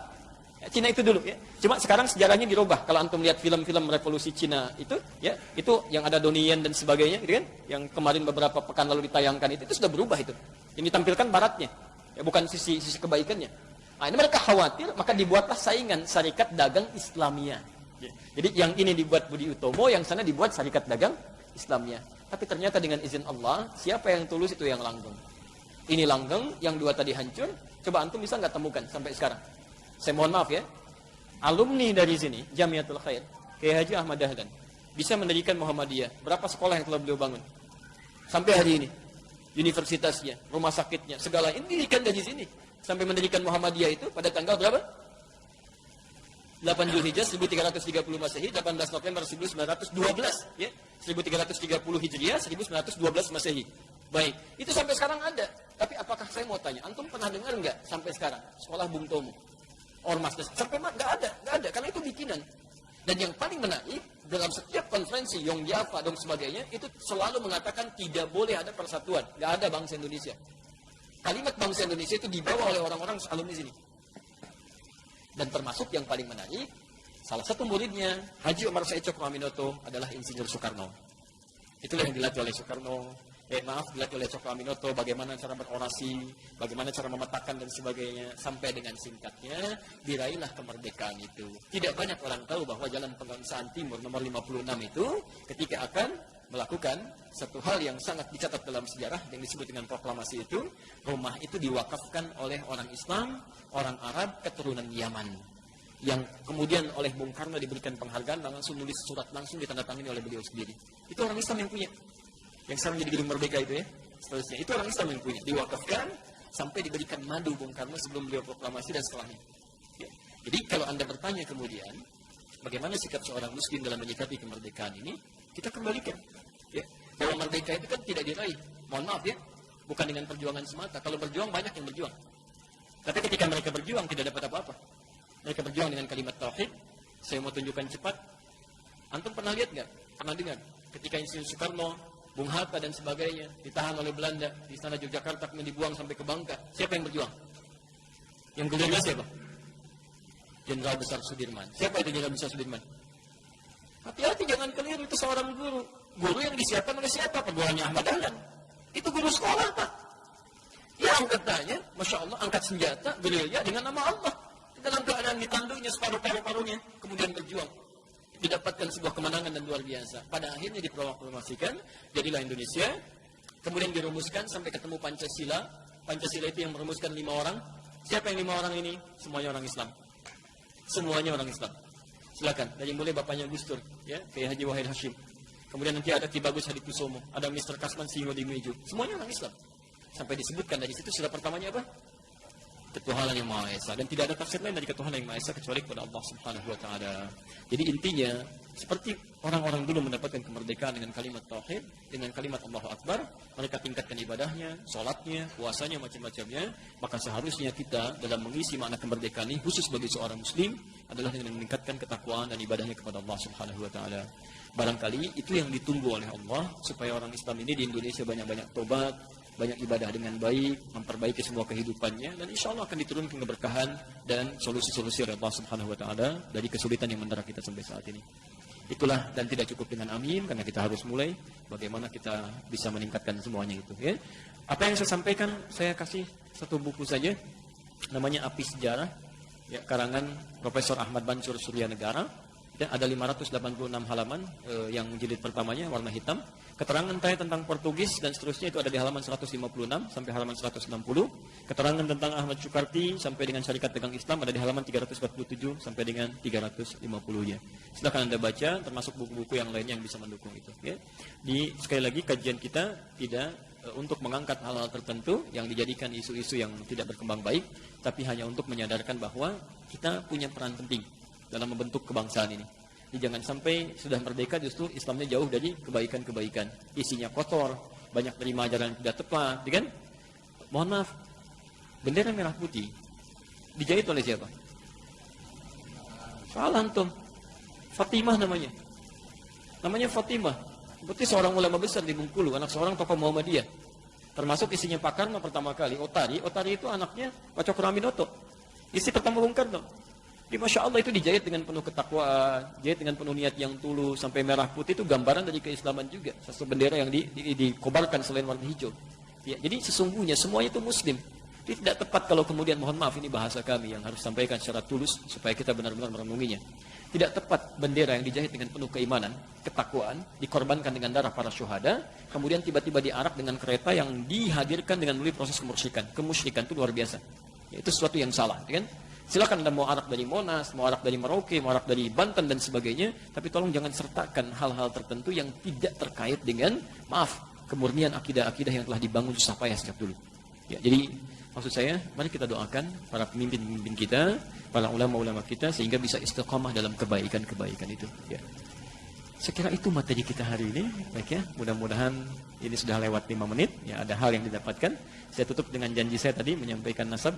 Ya, Cina itu dulu, ya. Cuma sekarang sejarahnya dirubah. Kalau antum lihat film-film revolusi Cina itu, ya, itu yang ada Donnie Yen dan sebagainya, gitu kan? Yang kemarin beberapa pekan lalu ditayangkan itu sudah berubah itu. Yang ditampilkan baratnya, ya, bukan sisi kebaikannya. Nah, ini mereka khawatir, maka dibuatlah saingan Syarikat Dagang Islamiyah. Ya. Jadi yang ini dibuat Budi Utomo, yang sana dibuat Syarikat Dagang Islamiyah. Tapi ternyata dengan izin Allah, siapa yang tulus itu yang langgeng. Ini langgeng, yang dua tadi hancur. Coba antum bisa nggak temukan sampai sekarang? Saya mohon maaf ya. Alumni dari sini, Jamiatul Khair, Kiai Haji Ahmad Dahlan, bisa mendirikan Muhammadiyah. Berapa sekolah yang telah beliau bangun? Sampai hari ini. Universitasnya, rumah sakitnya, segala ini didirikan dari sini. Sampai mendirikan Muhammadiyah itu pada tanggal berapa? 8 Zulhijjah 1330 Masehi, 18 November 1912, ya. 1330 Hijriah, 1912 Masehi. Baik, itu sampai sekarang ada. Tapi apakah saya mau tanya, antum pernah dengar nggak sampai sekarang sekolah Bung Tomo, Ormas, sampai nggak ada, karena itu bikinan. Dan yang paling menarik, dalam setiap konferensi Yong Java dan sebagainya, itu selalu mengatakan tidak boleh ada persatuan, nggak ada bangsa Indonesia. Kalimat bangsa Indonesia itu dibawa oleh orang-orang alumni sini. Dan termasuk yang paling menarik, salah satu muridnya, Haji Umar Said Cokro Aminoto, adalah Insinyur Soekarno. Itulah yang dilatih oleh Soekarno. Dilatih oleh Cokro Aminoto, bagaimana cara berorasi, bagaimana cara memetakan dan sebagainya, sampai dengan singkatnya, diraihlah kemerdekaan itu. Tidak banyak orang tahu bahwa Jalan Pengangsaan Timur nomor 56 itu, ketika akan melakukan satu hal yang sangat dicatat dalam sejarah yang disebut dengan proklamasi itu, rumah itu diwakafkan oleh orang Islam, orang Arab, keturunan Yaman, yang kemudian oleh Bung Karno diberikan penghargaan, langsung nulis surat langsung ditandatangani oleh beliau sendiri. Itu orang Islam yang punya, yang sekarang jadi Gedung Merdeka itu, ya, seterusnya. Itu orang Islam yang punya, diwakafkan sampai diberikan madu Bung Karno sebelum beliau proklamasi dan setelahnya. Ya. Jadi kalau Anda bertanya kemudian, bagaimana sikap seorang Muslim dalam menyikapi kemerdekaan ini, kita kembalikan. Ya. Bahwa merdeka itu kan tidak diraih. Mohon maaf ya, bukan dengan perjuangan semata. Kalau berjuang banyak yang berjuang. Tapi ketika mereka berjuang tidak dapat apa-apa. Mereka berjuang dengan kalimat tauhid. Saya mau tunjukkan cepat. Antum pernah lihat nggak? Pernah dengar? Ketika Insinyur Soekarno, Bung Hatta dan sebagainya ditahan oleh Belanda di sana Yogyakarta, kemudian dibuang sampai ke Bangka. Siapa yang berjuang? Yang gerilya siapa? Jenderal Besar Sudirman. Siapa itu Jenderal Besar Sudirman? Hati-hati jangan keliru, itu seorang guru. Guru yang disiapkan oleh siapa? Perguruannya Ahmad Dahlan. Itu guru sekolah, Pak. Ya angkatannya, Masya Allah, angkat senjata, gerilya dengan nama Allah. Dalam keadaan ditanduknya separuh paru-parunya, kemudian berjuang. Didapatkan sebuah kemenangan dan luar biasa. Pada akhirnya diproklamasikan, jadilah Indonesia. Kemudian dirumuskan sampai ketemu Pancasila. Pancasila itu yang merumuskan 5 orang. Siapa yang 5 orang ini? Semuanya orang Islam. Semuanya orang Islam. Silakan, dari mulai bapaknya Gus Dur, ya, Kiai Haji Wahid Hashim. Kemudian nanti ada Ki Bagus Hadikusumo, ada Mr. Kasman Singo Dimejo. Semuanya orang Islam. Sampai disebutkan dari situ sila pertamanya apa? ketuhanan yang Maha Esa, dan tidak ada tafsir lain dari ketuhanan yang Maha Esa kecuali kepada Allah Subhanahu wa taala. Jadi intinya seperti orang-orang dulu mendapatkan kemerdekaan dengan kalimat tauhid, dengan kalimat Allahu Akbar, mereka tingkatkan ibadahnya, salatnya, puasanya, macam-macamnya, maka seharusnya kita dalam mengisi makna kemerdekaan ini khusus bagi seorang muslim adalah dengan meningkatkan ketakwaan dan ibadahnya kepada Allah Subhanahu wa taala. Barangkali itu yang ditunggu oleh Allah supaya orang Islam ini di Indonesia banyak-banyak tobat, banyak ibadah dengan baik, memperbaiki semua kehidupannya, dan insya Allah akan diturunkan keberkahan dan solusi-solusi oleh Allah Subhanahu wa taala dari kesulitan yang mendera kita sampai saat ini. Itulah, dan tidak cukup dengan amin, karena kita harus mulai bagaimana kita bisa meningkatkan semuanya itu, ya. Apa yang saya sampaikan, saya kasih satu buku saja, namanya Api Sejarah, ya, karangan Profesor Ahmad Mansur Surya Negara. Dan ada 586 halaman, yang jilid pertamanya warna hitam. Keterangan saya tentang Portugis dan seterusnya itu ada di halaman 156 sampai halaman 160. Keterangan tentang Ahmad Sukarti sampai dengan Syarikat Dagang Islam ada di halaman 347 sampai dengan 350-nya. Silakan Anda baca, termasuk buku-buku yang lainnya yang bisa mendukung itu, ya. Sekali lagi, kajian kita tidak untuk mengangkat hal-hal tertentu yang dijadikan isu-isu yang tidak berkembang baik, tapi hanya untuk menyadarkan bahwa kita punya peran penting dalam membentuk kebangsaan ini. Jadi jangan sampai sudah merdeka justru Islamnya jauh dari kebaikan-kebaikan. Isinya kotor, banyak terima ajaran yang tidak tepat, kan? Mohon maaf, bendera merah putih dijahit oleh siapa? Salah antum. Fatimah namanya. Namanya Fatimah. Berarti seorang ulama besar di Bengkulu, anak seorang tokoh Muhammadiyah. Termasuk isinya Pak Karno pertama kali, Otari. Otari itu anaknya Pak Cokroaminoto. Isi pertama Bung Karno. Di Masya Allah itu dijahit dengan penuh ketakwaan, jahit dengan penuh niat yang tulus, sampai merah putih itu gambaran dari keislaman juga. Satu bendera yang dikobarkan selain warna hijau. Ya, jadi sesungguhnya semuanya itu muslim. Jadi tidak tepat kalau kemudian, mohon maaf ini bahasa kami yang harus sampaikan secara tulus supaya kita benar-benar merenunginya. Tidak tepat bendera yang dijahit dengan penuh keimanan, ketakwaan, dikorbankan dengan darah para syuhada, kemudian tiba-tiba diarak dengan kereta yang dihadirkan dengan melalui proses kemusyrikan. Kemusyrikan itu luar biasa. Ya, itu sesuatu yang salah, kan? Silakan Anda mau arak dari Monas, mau arak dari Merauke, mau arak dari Banten dan sebagainya, tapi tolong jangan sertakan hal-hal tertentu yang tidak terkait dengan, maaf, kemurnian akidah-akidah yang telah dibangun susah payah sejak dulu. Ya, jadi maksud saya, mari kita doakan para pemimpin-pemimpin kita, para ulama-ulama kita, sehingga bisa istiqamah dalam kebaikan-kebaikan itu. Ya. Saya kira itu materi kita hari ini, baik ya. Mudah-mudahan ini sudah lewat 5 menit, ya ada hal yang didapatkan. Saya tutup dengan janji saya tadi menyampaikan nasab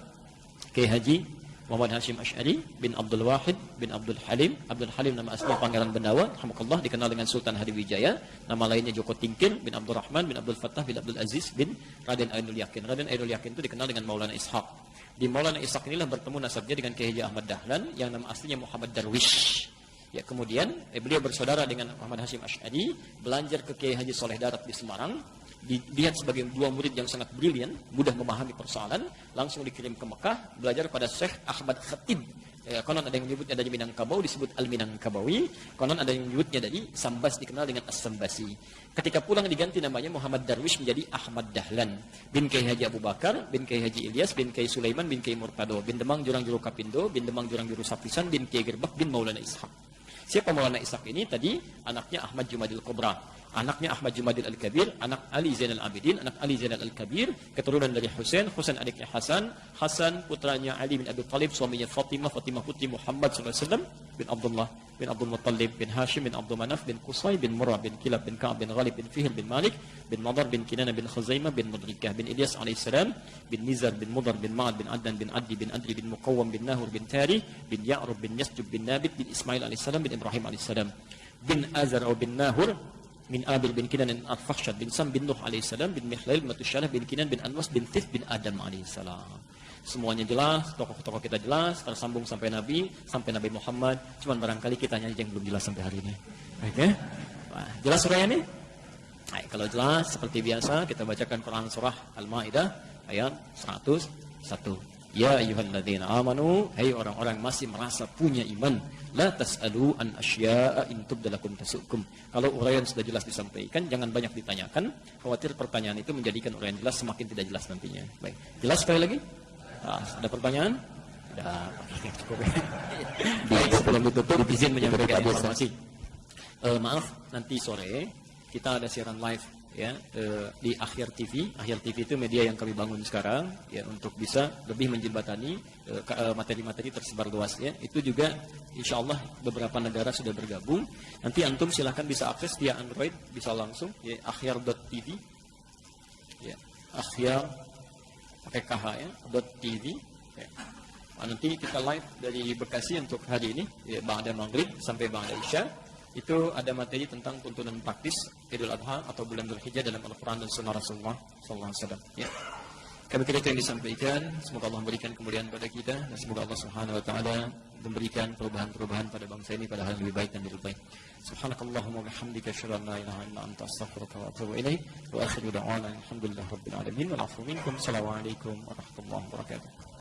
Kiai Haji Muhammad Hashim Asy'ari bin Abdul Wahid bin Abdul Halim. Abdul Halim nama asli Pangeran Bendawa, rahmatullah, dikenal dengan Sultan Hadiwijaya. Nama lainnya Joko Tingkir bin Abdul Rahman bin Abdul Fattah bin Abdul Aziz bin Raden Ainul Yakin. Raden Ainul Yakin itu dikenal dengan Maulana Ishaq. Di Maulana Ishaq inilah bertemu nasabnya dengan Kiai Haji Ahmad Dahlan yang nama aslinya Muhammad Darwish. Ya, kemudian beliau bersaudara dengan Muhammad Hashim Asy'ari, belajar ke Kiai Haji Soleh Darat di Semarang. Dilihat sebagai dua murid yang sangat brilian, mudah memahami persoalan, langsung dikirim ke Mekah, belajar pada Syekh Ahmad Khatib. Konon ada yang menyebutnya dari Minangkabau, disebut Al-Minangkabawi. Konon ada yang menyebutnya dari Sambas, dikenal dengan As-Sambasi. Ketika pulang diganti namanya Muhammad Darwish menjadi Ahmad Dahlan. Bin Kiai Haji Abu Bakar, bin Kiai Haji Ilyas, bin Kiai Sulaiman, bin Kiai Murtado, bin Demang Jurang Juru Kapindo, bin Demang Jurang Juru Sapisan, bin Kiai Gerbak, bin Maulana Ishaq. Siapa Maulana Ishaq ini? Tadi anaknya Ahmad Jumadil Kubra, anaknya Ahmad Jumadil Al-Kabir, anak Ali Zainal Abidin, anak Ali Zainal Al-Kabir, keturunan dari Husain, Husain adiknya Hasan, Hasan putranya Ali bin Abi Thalib, suaminya Fatimah, Fatimah putri Muhammad SAW, bin Abdullah, bin Abdul Muttalib, bin Hashim, bin Abdul Manaf, bin Qusay, bin Murrah, bin Kilab, bin Ka'ab, bin Ghalib, bin Fihr, bin Malik, bin Madar, bin Kinana, bin Khuzaimah, bin Mudrikah, bin Ilyas alaihissalam, bin Nizar, bin Mudar, bin Ma'ad, bin Adnan, bin Addi, bin Adri, bin Muqawwam, bin Nahur, bin Tari, bin Ya'rub, bin Yasjub, bin Nabit, bin Ismail alaihissalam, bin Ibrahim alaihissalam, bin Azar atau bin Nahur, bin Abil bin Kinan bin Al-Fakhshad, bin Sam bin Nuh alaihissalam, bin Mihlail bin Matusyalah, bin Kinan bin Anwas, bin Thith bin Adam alaihissalam. Semuanya jelas, tokoh-tokoh kita jelas, tersambung sampai Nabi Muhammad. Cuman barangkali kita hanya yang belum jelas sampai hari ini. Baik ya? Nah, jelas surah ini? Nah, kalau jelas seperti biasa kita bacakan Quran surah Al-Maidah ayat 101. Ya ayyuhalladzina amanu, hai orang-orang masih merasa punya iman, la tas'alu an asya'a in tubdalakum tasukum. Kalau uraian sudah jelas disampaikan, jangan banyak ditanyakan, khawatir pertanyaan itu menjadikan uraian jelas semakin tidak jelas nantinya. Baik, jelas sekali lagi? Nah, ada pertanyaan? Ada. Cukup. Baik, sebelum ditutup izin menyampaikan informasi. Maaf, nanti sore kita ada siaran live ya di Akhir TV. Akhir TV itu media yang kami bangun sekarang ya untuk bisa lebih menjembatani materi-materi tersebar luas ya. Itu juga insya Allah beberapa negara sudah bergabung. Nanti antum silahkan bisa akses via Android, bisa langsung ya akhir.tv ya, akhir pakai KH ya .tv ya. Nanti kita live dari Bekasi untuk hari ini ya, ba'da maghrib sampai ba'da isya. Itu ada materi tentang tuntunan praktis Idul Adha atau bulan Dzulhijjah dalam Al-Quran dan Sunnah Rasulullah SAW. Ya. Kami kira itu yang disampaikan. Semoga Allah memberikan kemuliaan pada kita dan semoga Allah Subhanahu Wa Taala memberikan perubahan-perubahan pada bangsa ini pada hal yang lebih baik dan lebih baik. Subhanakallahumma bihamdika asyhadu an la ilaha illa anta astaghfiruka wa atubu ilaik. Wa akhiru da'wana alhamdulillahirabbil alamin. Wal 'afwu minkum. Assalamualaikum warahmatullahi wabarakatuh.